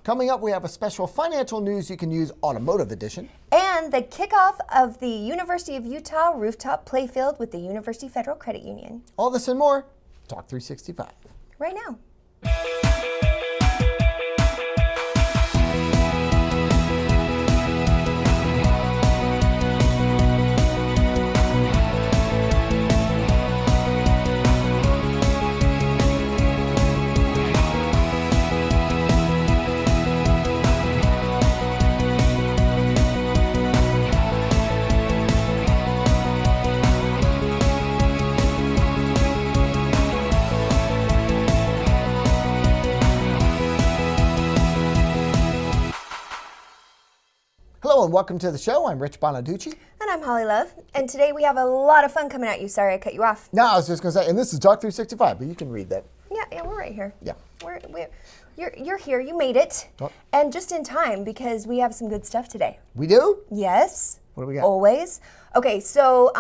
Coming up, we have a special financial news you can use automotive edition. And the kickoff of the University of Utah Rooftop Playfield with the University Federal Credit Union. All this and more, Talk 365. Right now. Hello and welcome to the show. I'm Rich Bonaducci. And I'm Holly Love. And today we have a lot of fun coming at you. Sorry I cut you off. No, I was just going to say, and this is Talk 365, but you can read that. Yeah, we're right here. Yeah. You're here. You made it. Oh. And just in time because we have some good stuff today. We do? Yes. What do we got? Always. Okay, so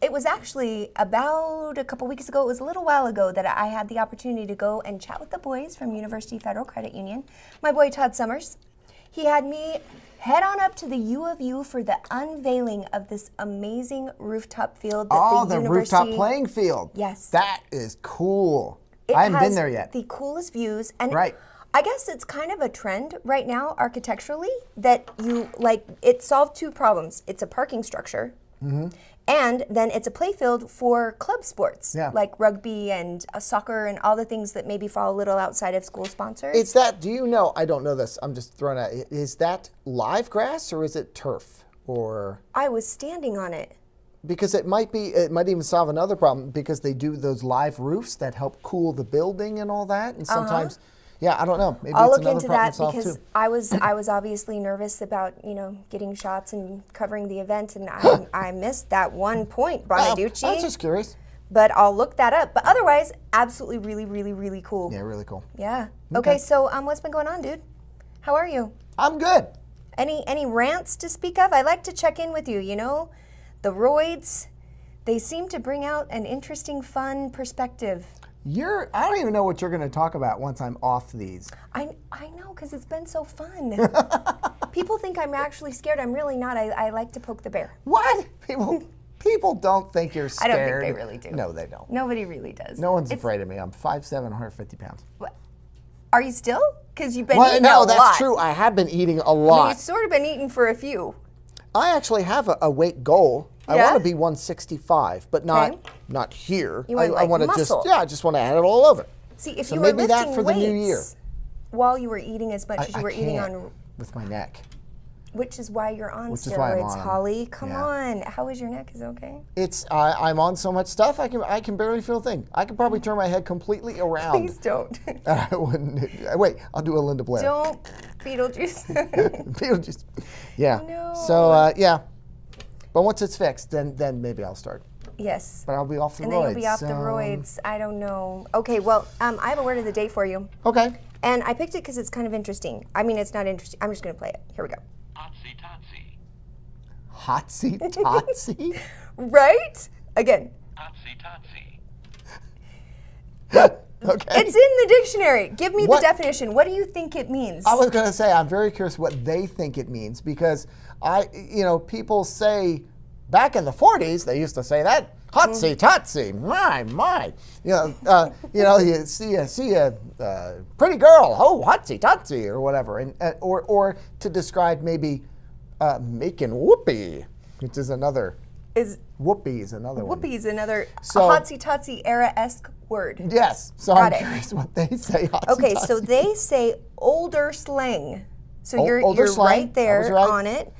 it was actually about a couple weeks ago, it was a little while ago that I had the opportunity to go and chat with the boys from University Federal Credit Union. My boy Todd Summers. He had me head on up to the U of U for the unveiling of this amazing rooftop field that the university... rooftop playing field. Yes. That is cool. I haven't been there yet. The coolest views. And right. I guess it's kind of a trend right now architecturally that it solved two problems. It's a parking structure. Mm-hmm. And then it's a playfield for club sports, like rugby and soccer and all the things that maybe fall a little outside of school sponsors. Is that, do you know, I don't know this, I'm just throwing out, is that live grass or is it turf? Or I was standing on it. Because it might even solve another problem because they do those live roofs that help cool the building and all that. And sometimes, I don't know. Maybe I'll it's look another into problem that to solve because too. I was obviously nervous about, getting shots and covering the event, and I missed that one point, Bonaducci. I was just curious. But I'll look that up. But otherwise, absolutely, really, really, really cool. Yeah, really cool. Yeah. Okay, so what's been going on, dude? How are you? I'm good. Any rants to speak of? I like to check in with you. The roids, they seem to bring out an interesting, fun perspective. I don't even know what you're going to talk about once I'm off these. I know, because it's been so fun. People think I'm actually scared. I'm really not. I like to poke the bear. What? People don't think you're scared. I don't think they really do. No, they don't. Nobody really does. No one's afraid of me. I'm 5'7", 150 pounds. What? Are you still? Because you've been eating a lot. No, that's true. I have been eating a lot. You've sort of been eating for a few. I actually have a weight goal. I want to be 165, but not here. You want I want to muscle. I just want to add it all over. See, if so you were maybe lifting that for the new year. While you were eating as much as you were eating on, with my neck. Which is why you're on Which is why I'm steroids, on. Come on. How is your neck? Is it okay? It's I'm on so much stuff I can barely feel a thing. I could probably turn my head completely around. Please don't. I wouldn't. Wait, I'll do a Linda Blair. Don't Beetlejuice. Beetlejuice. Yeah. No. So but once it's fixed, then maybe I'll start. Yes. But I'll be off the roids. And then you'll be off the roids. I don't know. Okay, well, I have a word of the day for you. Okay. And I picked it because it's kind of interesting. I mean, it's not interesting. I'm just going to play it. Here we go. Hotsy totsy? Right? Again. Hotsy totsy. Okay. It's in the dictionary. Give me the definition. What do you think it means? I was going to say, I'm very curious what they think it means because people say, back in the 40s, they used to say that, hotsy totsy, my. You see a pretty girl, oh, hotsy totsy, or whatever, and or to describe maybe making whoopee, which is another. Whoopee is another one. Whoopee is another hotsy totsy era-esque word. Yes. So I'm curious what they say. Okay, so they say older slang. So you're slang? right there right. on it.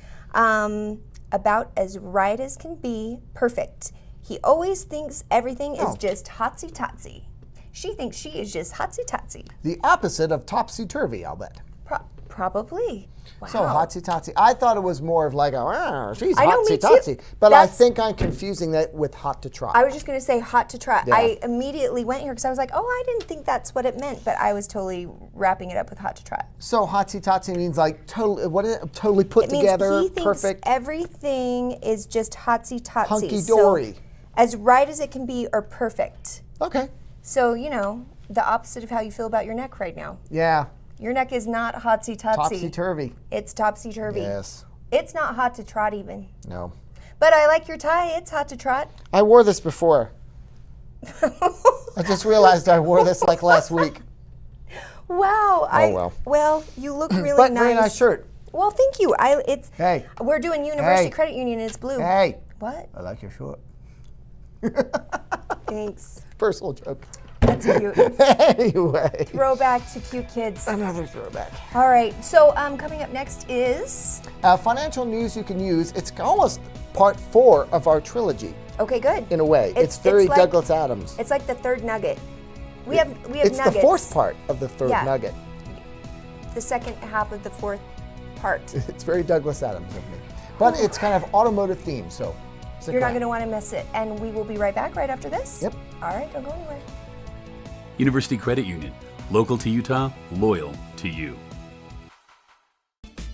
About as right as can be, perfect. He always thinks everything is just hotsy totsy. She thinks she is just hotsy totsy. The opposite of topsy-turvy, I'll bet. Probably. Wow. So hotsy totsy. I thought it was more of like she's I know, hotsy me too. totsy. But I think I'm confusing that with hot to try. I was just going to say hot to try. Yeah. I immediately went here because I was like, I didn't think that's what it meant, but I was totally wrapping it up with hot to try. So hotsy totsy means like totally put together, he thinks perfect. Everything is just hotsy totsy. Hunky dory. So, as right as it can be or perfect. Okay. So, the opposite of how you feel about your neck right now. Yeah. Your neck is not hotsy-totsy. Topsy-turvy. It's topsy-turvy. Yes. It's not hot to trot even. No. But I like your tie. It's hot to trot. I wore this before. I just realized I wore this like last week. Wow. Well, you look really But nice. very nice shirt. Well, thank you. Hey. We're doing University Hey. Credit Union and it's blue. Hey. What? I like your shirt. Thanks. Personal joke. That's cute. Anyway. Throwback to cute kids. Another throwback. All right. So coming up next is. Financial news you can use. It's almost part 4 of our trilogy Okay, good. in a way. It's very like, Douglas Adams. It's like the third nugget. We have It's nuggets. the 4th part of the third Yeah. nugget. The second half of the 4th part. It's very Douglas Adams of me. But it's kind of automotive themed, so stick You're not around. going to want to miss it. And we will be right back right after this. Yep. All right, don't go anywhere. University Credit Union. Local to Utah, loyal to you.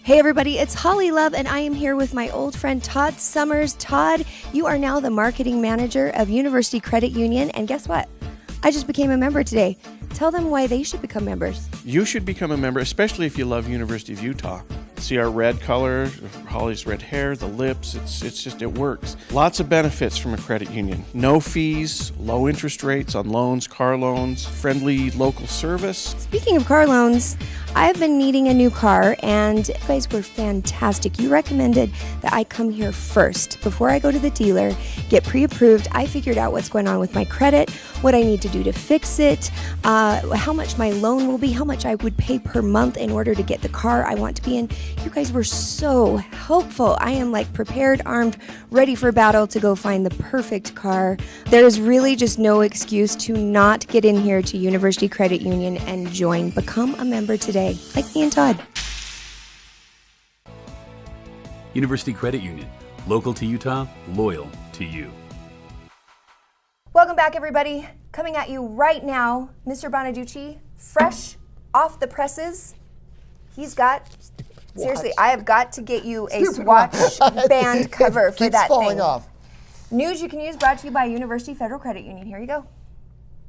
Hey everybody, it's Holly Love and I am here with my old friend Todd Summers. Todd, you are now the marketing manager of University Credit Union, and guess what? I just became a member today. Tell them why they should become members. You should become a member, especially if you love University of Utah. See our red color, Holly's red hair, the lips, it works. Lots of benefits from a credit union. No fees, low interest rates on loans, car loans, friendly local service. Speaking of car loans, I've been needing a new car and you guys were fantastic. You recommended that I come here first before I go to the dealer, get pre-approved. I figured out what's going on with my credit, what I need to do to fix it, how much my loan will be, how much I would pay per month in order to get the car I want to be in. You guys were so helpful. I am like prepared, armed, ready for battle to go find the perfect car. There is really just no excuse to not get in here to University Credit Union and join. Become a member today, like me and Todd. University Credit Union. Local to Utah, loyal to you. Welcome back, everybody. Coming at you right now, Mr. Bonaducci, fresh off the presses. He's got, seriously, I have got to get you a Swatch band cover for Keeps that falling thing. off. News you can use brought to you by University Federal Credit Union. Here you go.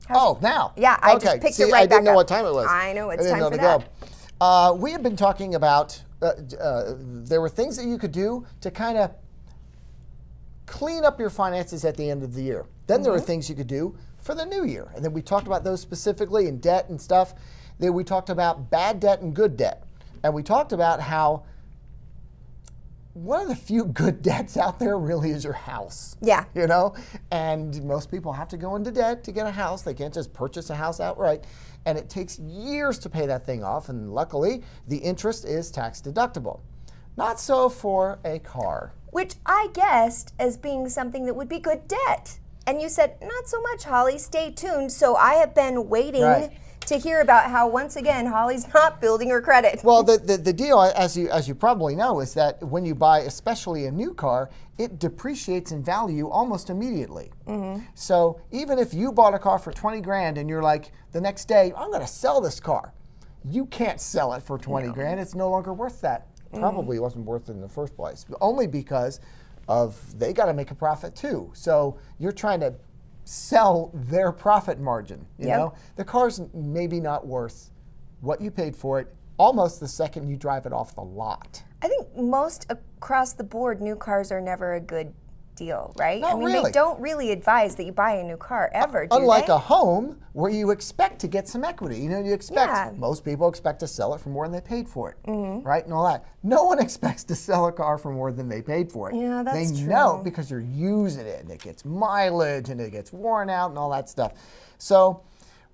Oh, now? Yeah, I okay. just picked See, it right I didn't back know up. what time it was. I know, it's I didn't time know for to that. go. We have been talking about, there were things that you could do to kind of clean up your finances at the end of the year. Then there are things you could do for the new year. And then we talked about those specifically in debt and stuff. Then we talked about bad debt and good debt. And we talked about how one of the few good debts out there really is your house. Yeah. You know? And most people have to go into debt to get a house. They can't just purchase a house outright. And it takes years to pay that thing off. And luckily, the interest is tax deductible. Not so for a car. Which I guessed as being something that would be good debt. And you said, not so much, Holly, stay tuned. So I have been waiting to hear about how, once again, Holly's not building her credit. Well, the deal, as you probably know, is that when you buy, especially a new car, it depreciates in value almost immediately. So even if you bought a car for 20 grand and you're like, the next day, I'm going to sell this car, you can't sell it for 20 grand. It's no longer worth that. Probably wasn't worth it in the first place, only because of they got to make a profit too. So you're trying to sell their profit margin. You know, the car's maybe not worth what you paid for it almost the second you drive it off the lot. I think most across the board, new cars are never a good deal, right? Not I mean, really. they don't really advise that you buy a new car ever, do Unlike they? a home where you expect to get some equity. You know, you expect, Yeah. most people expect to sell it for more than they paid for it, right? And all that. No one expects to sell a car for more than they paid for it. Yeah, that's They true. know because you're using it and it gets mileage and it gets worn out and all that stuff. So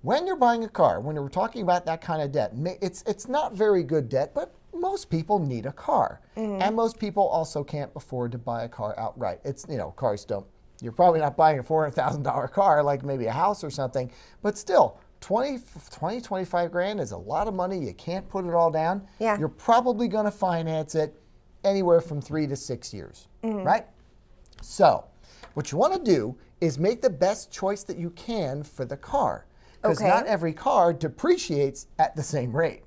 when you're buying a car, when we're talking about that kind of debt, it's not very good debt, but most people need a car. And most people also can't afford to buy a car outright. It's, you know, cars don't, you're probably not buying a $400,000 car like maybe a house or something, but still, 25 grand is a lot of money. You can't put it all down. Yeah. You're probably going to finance it anywhere from 3 to 6 years, right? So what you want to do is make the best choice that you can for the car, because Okay. not every car depreciates at the same rate.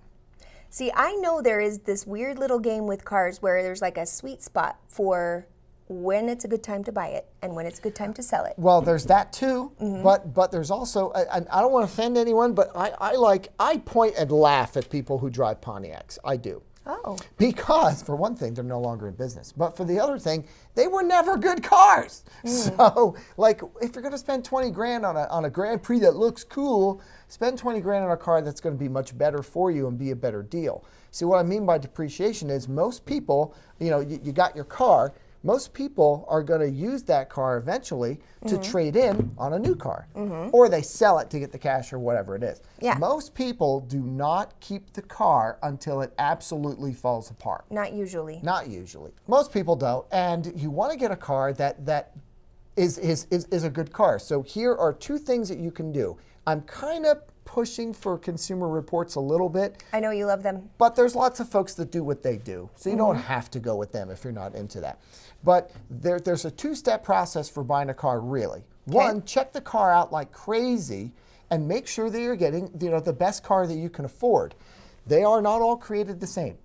See, I know there is this weird little game with cars where there's like a sweet spot for when it's a good time to buy it and when it's a good time to sell it. Well, there's that too, but there's also, and I don't want to offend anyone, but I point and laugh at people who drive Pontiacs. I do. Oh. Because, for one thing, they're no longer in business. But for the other thing, they were never good cars. So, like, if you're going to spend 20 grand on a Grand Prix that looks cool, spend 20 grand on a car that's going to be much better for you and be a better deal. See, what I mean by depreciation is most people, you got your car, most people are going to use that car eventually to trade in on a new car. Or they sell it to get the cash or whatever it is. Yeah. Most people do not keep the car until it absolutely falls apart. Not usually. Not usually. Most people don't. And you want to get a car that is a good car. So here are two things that you can do. I'm kind of pushing for Consumer Reports a little bit. I know you love them. But there's lots of folks that do what they do. So you don't have to go with them if you're not into that. But there's a two-step process for buying a car, really. One, check the car out like crazy and make sure that you're getting the best car that you can afford. They are not all created the same.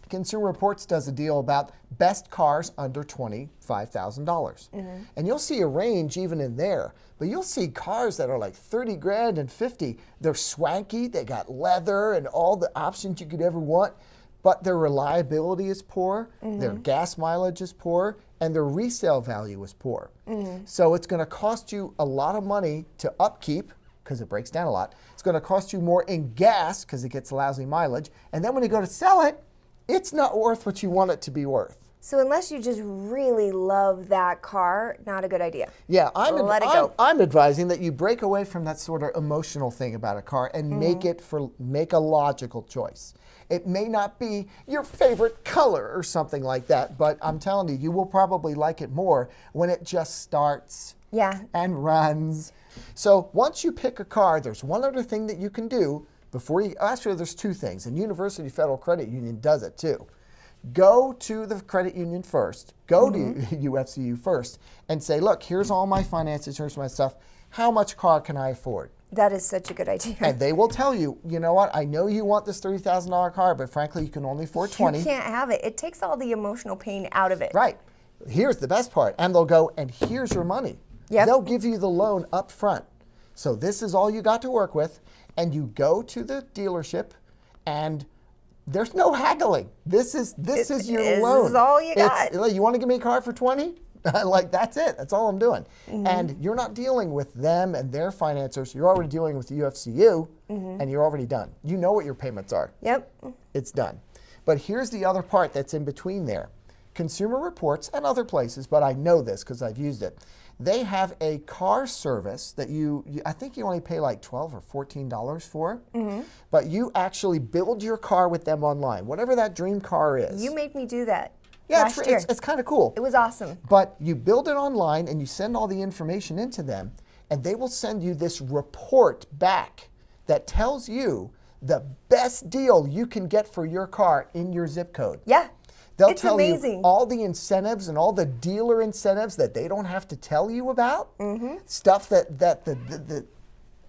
Consumer Reports does a deal about best cars under $25,000. And you'll see a range even in there. But you'll see cars that are like 30 grand and 50. They're swanky, they got leather and all the options you could ever want, but their reliability is poor, their gas mileage is poor, and their resale value is poor. So it's going to cost you a lot of money to upkeep, because it breaks down a lot. It's going to cost you more in gas, because it gets lousy mileage. And then when you go to sell it, it's not worth what you want it to be worth. So unless you just really love that car, not a good idea. Yeah, Let it go. I'm advising that you break away from that sort of emotional thing about a car and make a logical choice. It may not be your favorite color or something like that, but I'm telling you, you will probably like it more when it just starts and runs. So once you pick a car, there's one other thing that you can do before you, actually there's two things, and University Federal Credit Union does it too. Go to the credit union first, go to UFCU first, and say, look, here's all my finances, here's my stuff. How much car can I afford? That is such a good idea. And they will tell you, you know what, I know you want this $30,000 car, but frankly, you can only afford 20. You can't have it. It takes all the emotional pain out of it. Right. Here's the best part. And they'll go, and here's your money. Yep. They'll give you the loan up front. So this is all you got to work with. And you go to the dealership, and there's no haggling. This is your loan. This is all you got. You want to give me a car for 20? Like, that's it. That's all I'm doing. And you're not dealing with them and their financiers. You're already dealing with the UFCU, and you're already done. You know what your payments are. Yep. It's done. But here's the other part that's in between there. Consumer Reports and other places, but I know this because I've used it. They have a car service that I think you only pay like $12 or $14 for, but you actually build your car with them online, whatever that dream car is. You made me do that. Yeah, last year. it's kind of cool. It was awesome. But you build it online and you send all the information into them, and they will send you this report back that tells you the best deal you can get for your car in your zip code. Yeah. They'll It's tell amazing. you all the incentives and all the dealer incentives that they don't have to tell you about. Stuff that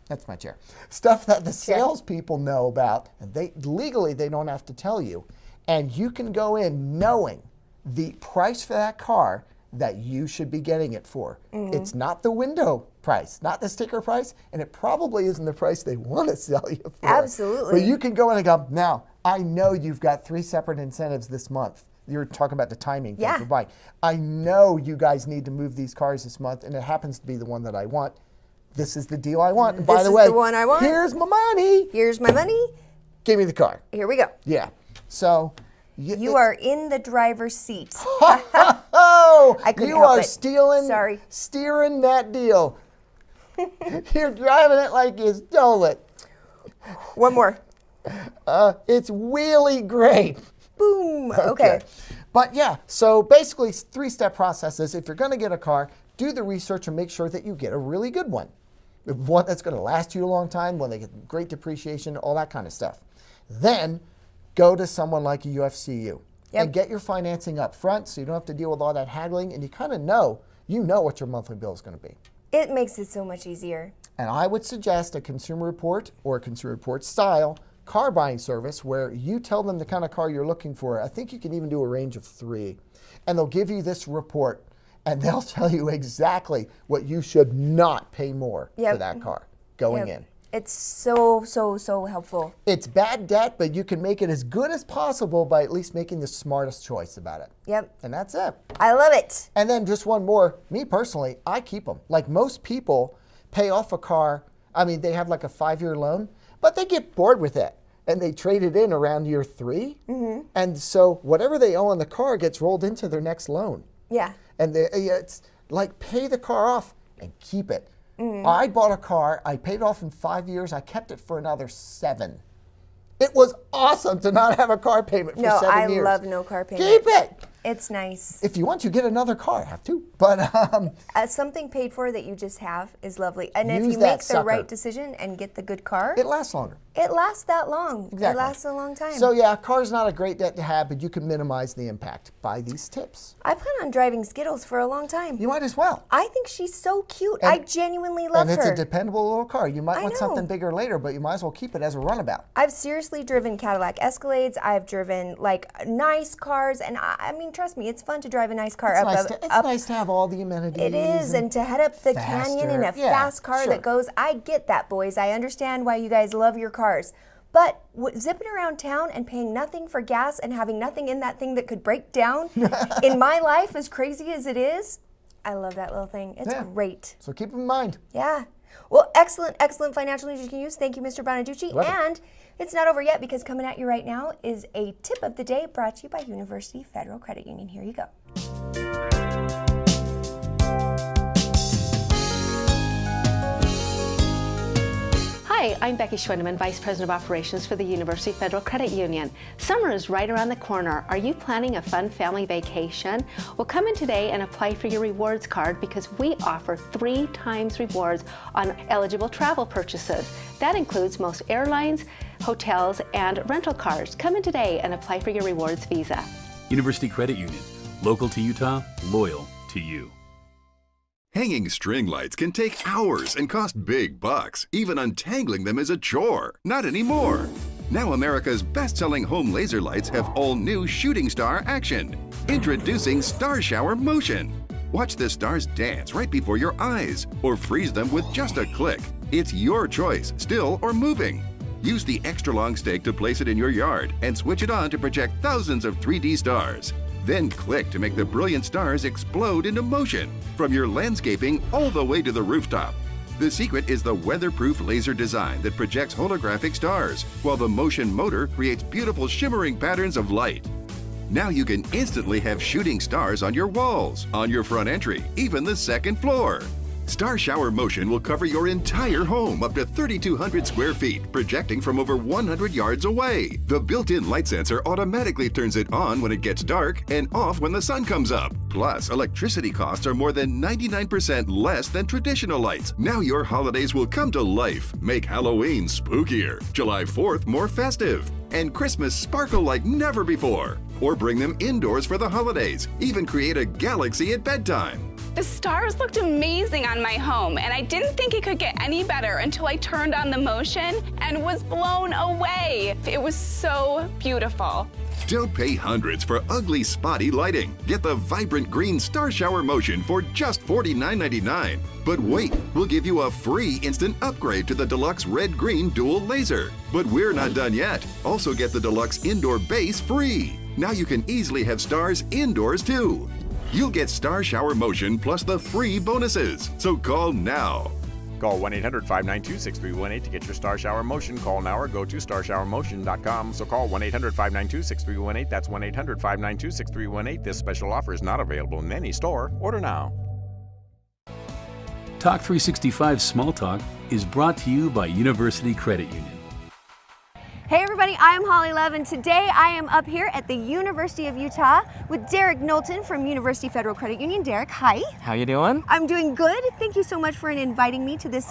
that's my chair. Stuff that the salespeople know about, and they don't have to tell you. And you can go in knowing the price for that car that you should be getting it for. It's not the window price, not the sticker price, and it probably isn't the price they want to sell you for. Absolutely. But you can go in and go, now, I know you've got 3 separate incentives this month. You're talking about the timing thing for buying. I know you guys need to move these cars this month, and it happens to be the one that I want. This is the deal I want. And by the way, the one I want. Here's my money. Here's my money. Give me the car. Here we go. Yeah. So You are in the driver's seat. Oh, I couldn't you help are it. steering that deal. You're driving it like you stole it. One more. It's really great. Boom. Okay. But yeah, so basically 3-step processes. If you're going to get a car, do the research and make sure that you get a really good one. One that's going to last you a long time, one that gets great depreciation, all that kind of stuff. Then go to someone like a UFCU and get your financing up front so you don't have to deal with all that haggling, and you kind of know what your monthly bill is going to be. It makes it so much easier. And I would suggest a Consumer Report or a Consumer Report style car buying service where you tell them the kind of car you're looking for. I think you can even do a range of 3. And they'll give you this report, and they'll tell you exactly what you should not pay more for that car going in. It's so, so, so helpful. It's bad debt, but you can make it as good as possible by at least making the smartest choice about it. Yep. And that's it. I love it. And then just one more. Me personally, I keep them. Like most people pay off a car. I mean, they have like a 5-year loan, but they get bored with it and they trade it in around year 3. And so whatever they owe on the car gets rolled into their next loan. Yeah. And it's like pay the car off and keep it. I bought a car, I paid off in 5 years, I kept it for another 7. It was awesome to not have a car payment for 7 years. No, I love no car payment. Keep it! It's nice. If you want to get another car, I have to. But Something paid for that you just have is lovely. And if Use you that make the sucker. right decision and get the good car, it lasts longer. it lasts that long. Exactly. It lasts a long time. So yeah, a car's not a great debt to have, but you can minimize the impact by these tips. I plan on driving Skittles for a long time. You might as well. I think she's so cute. I genuinely love And it's her. a dependable little car. You might I want know. something bigger later, but you might as well keep it as a runabout. I've seriously driven Cadillac Escalades. I've driven like nice cars, and I mean, trust me, it's fun to drive a nice car. It's nice to have all the amenities. It is, and to head up the canyon in a faster. Yeah, fast car sure. that goes. I get that, boys. I understand why you guys love your cars. But zipping around town and paying nothing for gas and having nothing in that thing that could break down in my life, as crazy as it is, I love that little thing. It's great. So keep it in mind. Yeah. Well, excellent, excellent financial news you can use. Thank you, Mr. Bonaducci. Love it. And it's not over yet, because coming at you right now is a tip of the day brought to you by University Federal Credit Union. Here you go. Hi, I'm Becky Schwindeman, Vice President of Operations for the University Federal Credit Union. Summer is right around the corner. Are you planning a fun family vacation? Well, come in today and apply for your rewards card, because we offer 3 times rewards on eligible travel purchases. That includes most airlines, hotels, and rental cars. Come in today and apply for your rewards visa. University Credit Union. Local to Utah, loyal to you. Hanging string lights can take hours and cost big bucks. Even untangling them is a chore. Not anymore. Now America's best-selling home laser lights have all new shooting star action. Introducing Star Shower Motion. Watch the stars dance right before your eyes, or freeze them with just a click. It's your choice, still or moving. Use the extra long stick to place it in your yard and switch it on to project thousands of 3D stars. Then click to make the brilliant stars explode into motion, from your landscaping all the way to the rooftop. The secret is the weatherproof laser design that projects holographic stars, while the motion motor creates beautiful shimmering patterns of light. Now you can instantly have shooting stars on your walls, on your front entry, even the second floor. Star Shower Motion will cover your entire home up to 3,200 square feet, projecting from over 100 yards away. The built-in light sensor automatically turns it on when it gets dark and off when the sun comes up. Plus, electricity costs are more than 99% less than traditional lights. Now your holidays will come to life. Make Halloween spookier, July 4th more festive, and Christmas sparkle like never before. Or bring them indoors for the holidays. Even create a galaxy at bedtime. The stars looked amazing on my home, and I didn't think it could get any better until I turned on the motion and was blown away. It was so beautiful. Don't pay hundreds for ugly, spotty lighting. Get the vibrant green Star Shower Motion for just $49.99. But wait, we'll give you a free instant upgrade to the Deluxe Red-Green Dual Laser. But we're not done yet. Also get the Deluxe Indoor Base free. Now you can easily have stars indoors too. You'll get Star Shower Motion plus the free bonuses. So call now. Call 1-800-592-6318 to get your Star Shower Motion. Call now or go to starshowermotion.com. So call 1-800-592-6318. That's 1-800-592-6318. This special offer is not available in any store. Order now. Talk 365 Small Talk is brought to you by University Credit Union. Hey everybody, I am Holly Love, and today I am up here at the University of Utah with Derek Knowlton from University Federal Credit Union. Derek, hi. How you doing? I'm doing good. Thank you so much for inviting me to this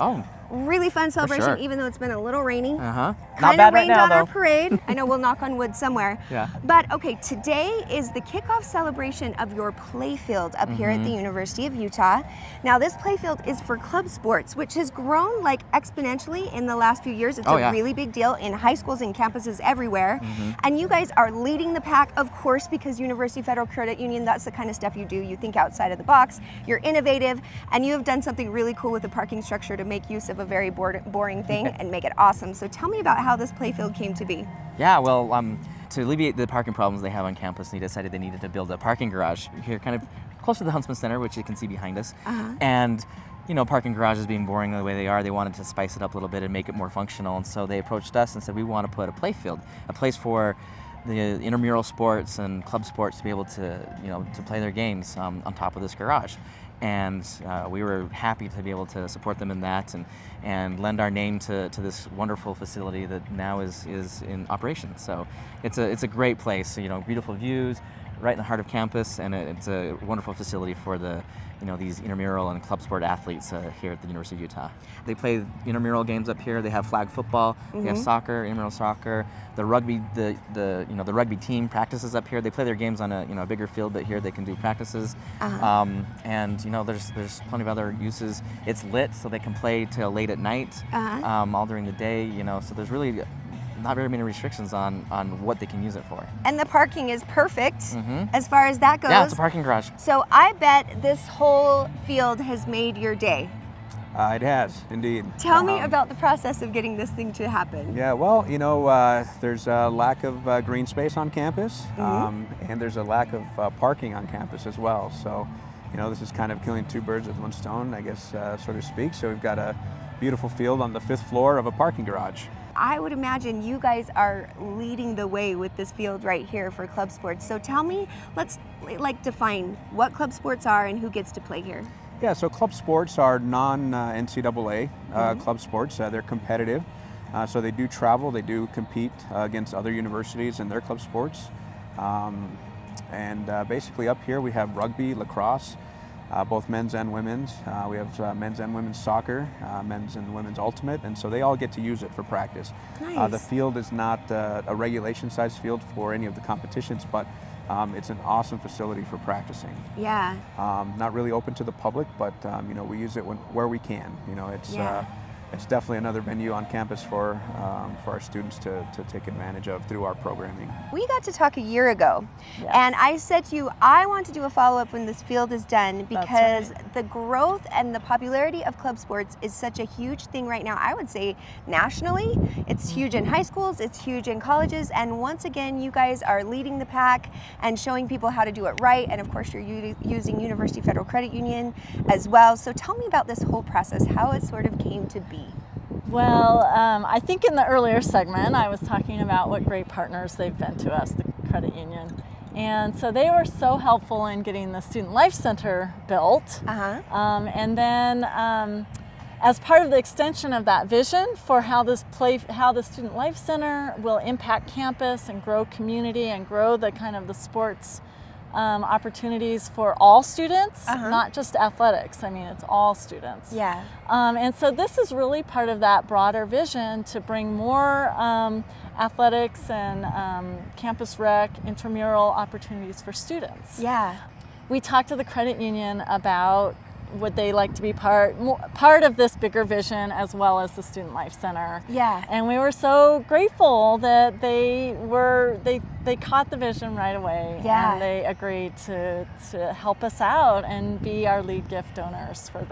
Really fun celebration, sure. even though it's been a little rainy. Not Kind bad of right rained now, on our though. parade. I know we'll knock on wood somewhere. Yeah. But okay, today is the kickoff celebration of your playfield up here at the University of Utah. Now this playfield is for club sports, which has grown like exponentially in the last few years. It's a really big deal in high schools and campuses everywhere. And you guys are leading the pack, of course, because University Federal Credit Union, that's the kind of stuff you do. You think outside of the box, you're innovative, and you have done something really cool with the parking structure to make use of a very boring thing and make it awesome. So tell me about how this playfield came to be. Yeah, well, to alleviate the parking problems they have on campus, they decided they needed to build a parking garage here, kind of close to the Huntsman Center, which you can see behind us. And you know, parking garages being boring the way they are, they wanted to spice it up a little bit and make it more functional. And so they approached us and said, we want to put a playfield, a place for the intramural sports and club sports to be able to, you know, to play their games on top of this garage. And we were happy to be able to support them in that and lend our name to this wonderful facility that now is in operation. So it's a great place, you know, beautiful views, right in the heart of campus, and it's a wonderful facility for the, you know, these intramural and club sport athletes here at the University of Utah. They play intramural games up here. They have flag football, they have soccer, intramural soccer. The rugby, the rugby team practices up here. They play their games on a bigger field, but here they can do practices. And you know, there's plenty of other uses. It's lit, so they can play till late at night, all during the day. You know, so there's really not very many restrictions on what they can use it for. And the parking is perfect as far as that goes. Yeah, it's a parking garage. So I bet this whole field has made your day. It has, indeed. Tell me about the process of getting this thing to happen. Yeah, well, you know, there's a lack of green space on campus, and there's a lack of parking on campus as well. So, you know, this is kind of killing two birds with one stone, I guess, so to speak. So we've got a beautiful field on the 5th floor of a parking garage. I would imagine you guys are leading the way with this field right here for club sports. So tell me, let's define what club sports are and who gets to play here. Yeah, so club sports are non-NCAA club sports. They're competitive, so they do travel, they do compete against other universities in their club sports. And basically up here we have rugby, lacrosse, both men's and women's. We have men's and women's soccer, men's and women's ultimate, and so they all get to use it for practice. Nice. The field is not a regulation-sized field for any of the competitions, but it's an awesome facility for practicing. Yeah. Not really open to the public, but you know, we use it where we can. You know, it's definitely another venue on campus for our students to take advantage of through our programming. We got to talk a year ago, and I said to you, I want to do a follow-up when this field is done because the growth and the popularity of club sports is such a huge thing right now. I would say nationally, it's huge in high schools, it's huge in colleges, and once again, you guys are leading the pack and showing people how to do it right, and of course, you're using University Federal Credit Union as well. So tell me about this whole process, how it sort of came to be. Well, I think in the earlier segment I was talking about what great partners they've been to us, the credit union. And so they were so helpful in getting the Student Life Center built. And then as part of the extension of that vision for how the Student Life Center will impact campus and grow community and grow the kind of the sports opportunities for all students, not just athletics. I mean, it's all students. Yeah. And so this is really part of that broader vision to bring more athletics and campus rec, intramural opportunities for students. Yeah. We talked to the credit union about would they like to be part of this bigger vision as well as the Student Life Center. Yeah. And we were so grateful that they caught the vision right away. Yeah. And they agreed to help us out and be our lead gift donors for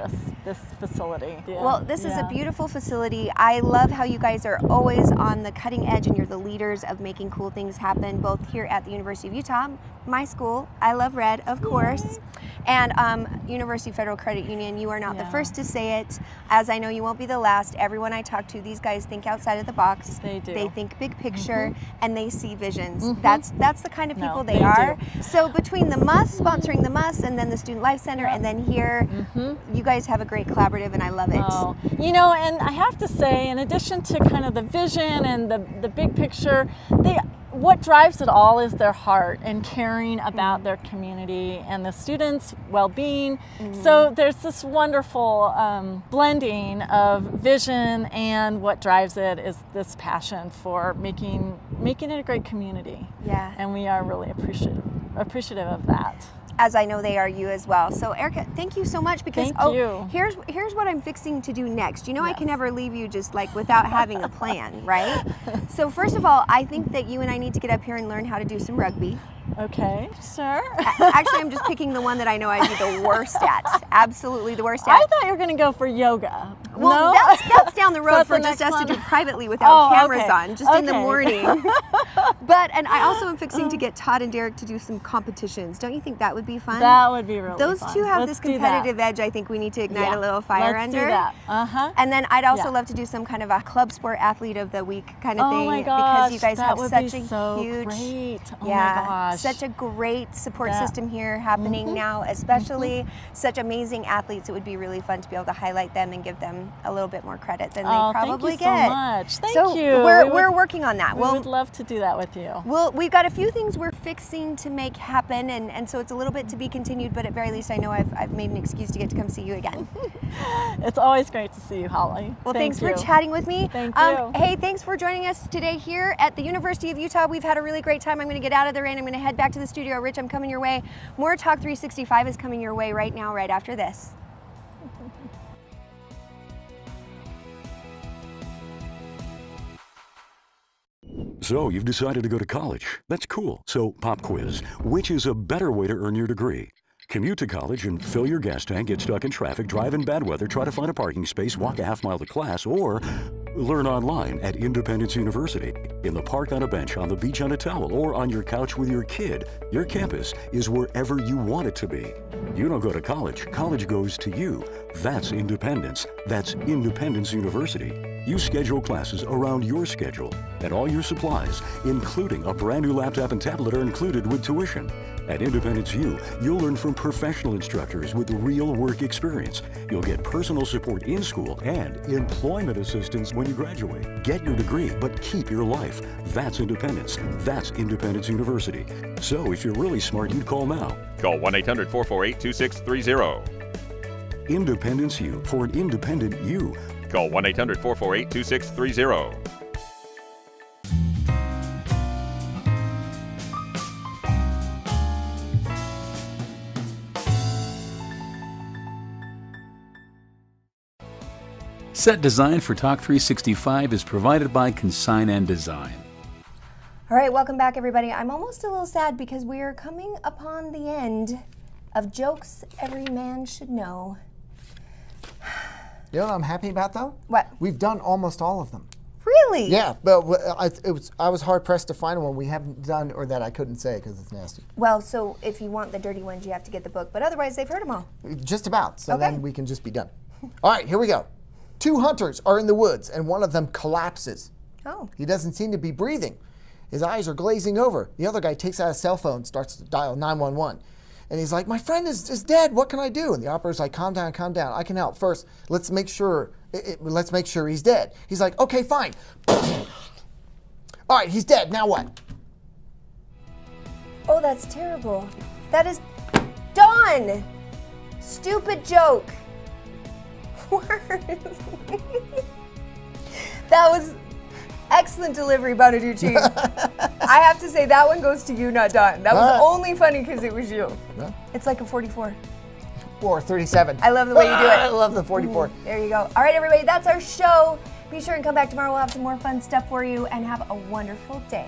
this facility. Yeah. Well, this is a beautiful facility. I love how you guys are always on the cutting edge and you're the leaders of making cool things happen, both here at the University of Utah, my school. I love red, of course. And University Federal Credit Union, you are not the first to say it. As I know you won't be the last. Everyone I talk to, these guys think outside of the box. They do. They think big picture and they see visions. That's the kind of people they do. are. So between the MUS, sponsoring the MUS, and then the Student Life Center, and then here, you guys have a great collaborative and I love it. Oh, you know, and I have to say, in addition to kind of the vision and the big picture, what drives it all is their heart and caring about their community and the students' well-being. So there's this wonderful blending of vision, and what drives it is this passion for making it a great community. Yeah. And we are really appreciative of that. As I know they are you as well. So Erica, thank you so much, because Thank you. Here's what I'm fixing to do next. You know, I can never leave you just like without having a plan, right? So first of all, I think that you and I need to get up here and learn how to do some rugby. Okay, sure. Actually, I'm just picking the one that I know I'd be the worst at. Absolutely the worst at. I thought you were going to go for yoga. Well, no? that's down the road that's for the just next us to one? do privately without cameras okay. on, just in the Okay. morning. And I also am fixing to get Todd and Derek to do some competitions. Don't you think that would be fun? That would be really Those fun. two have Let's this do that. competitive edge. I think we need to ignite Yeah. a little fire Let's under. do that. Uh-huh. And then I'd also Yeah. love to do some kind of a club sport athlete of the week kind of Oh thing, my because gosh, you guys that have would such be a so huge, great. Oh my yeah, gosh. such a great support Yeah. system here happening now, especially such amazing athletes. It would be really fun to be able to highlight them and give them a little bit more credit than they probably thank you get. so much. Thank So you. we're working on that. We would love to do that with you. We've got a few things we're fixing to make happen, and so it's a little bit to be continued, but at very least I know I've made an excuse to get to come see you again. It's always great to see you, Holly. Well, Thank thanks you. for chatting with me. Thank you. Hey, thanks for joining us today here at the University of Utah. We've had a really great time. I'm going to get out of the rain. I'm going to head back to the studio. Rich, I'm coming your way. More Talk 365 is coming your way right now, right after this. So you've decided to go to college. That's cool. So pop quiz. Which is a better way to earn your degree? Commute to college and fill your gas tank, get stuck in traffic, drive in bad weather, try to find a parking space, walk a half-mile to class, or learn online at Independence University. In the park on a bench, on the beach on a towel, or on your couch with your kid, your campus is wherever you want it to be. You don't go to college. College goes to you. That's independence. That's Independence University. You schedule classes around your schedule, and all your supplies, including a brand new laptop and tablet, are included with tuition. At Independence U, you'll learn from professional instructors with real work experience. You'll get personal support in school and employment assistance when you graduate. Get your degree, but keep your life. That's independence. That's Independence University. So if you're really smart, you'd call now. Call 1-800-448-2630. Independence U, for an independent you. Call 1-800-448-2630. Set design for Talk 365 is provided by Consign and Design. All right, welcome back, everybody. I'm almost a little sad because we are coming upon the end of jokes every man should know. You know what I'm happy about, though? What? We've done almost all of them. Really? Yeah, but I was hard pressed to find one we haven't done or that I couldn't say because it's nasty. Well, so if you want the dirty ones, you have to get the book, but otherwise they've heard them all. Just about. So Okay. then we can just be done. All right, here we go. 2 hunters are in the woods and one of them collapses. Oh. He doesn't seem to be breathing. His eyes are glazing over. The other guy takes out a cell phone, starts to dial 911. And he's like, my friend is dead. What can I do? And the operator's like, calm down, calm down. I can help. First, let's make sure he's dead. He's like, okay, fine. All right, he's dead. Now what? Oh, that's terrible. That is done. Stupid joke. Words. That was excellent delivery, Bonaducci. I have to say that one goes to you, not Don. That was only funny because it was you. Yeah. It's like a 44. Or 37. I love the way you do it. I love the 44. There you go. All right, everybody, that's our show. Be sure and come back tomorrow. We'll have some more fun stuff for you, and have a wonderful day.